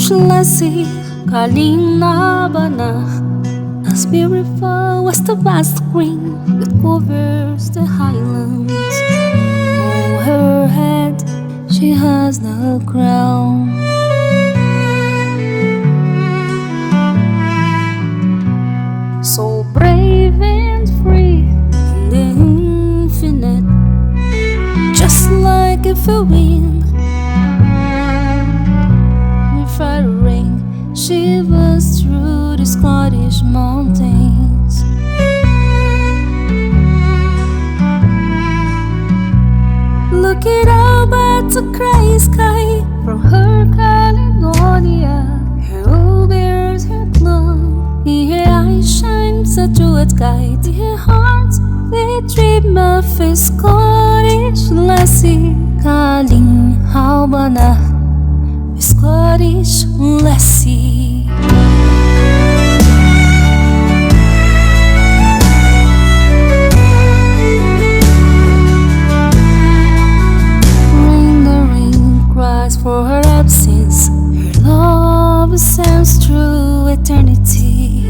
Scottish Lassie, calling Nabana. As beautiful as the vast green that covers the highlands. On her head she has the crown. So brave and free in the infinite, just like if a wind without rain, shivers through the Scottish mountains. Looking up at the grey sky from her Caledonia, her old bears her glow, in her eyes shines a jeweled guide, in her heart they dream of a Scottish lassie, calling Albana, a Scottish lassie. For her absence, her love ascends through eternity.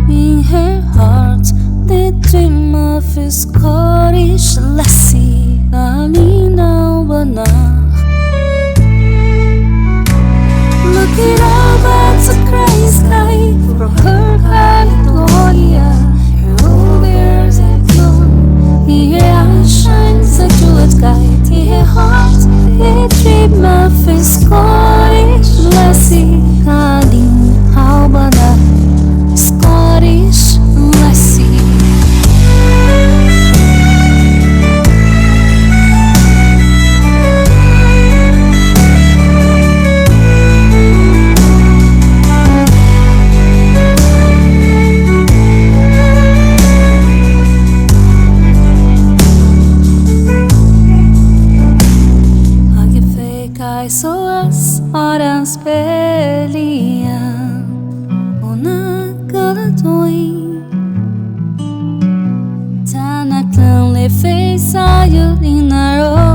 In her heart, they dream of a Scottish lassie, calling Albana. Looking up at the grey sky from her Caledonia, her old bears have flown. In her eyes shines a jeweled guide. In her heart, they dream of a Scottish lassie, calling Albana, Scottish lassie. Soas horas pelian ona galatoi Tanaklan le fei sayo in our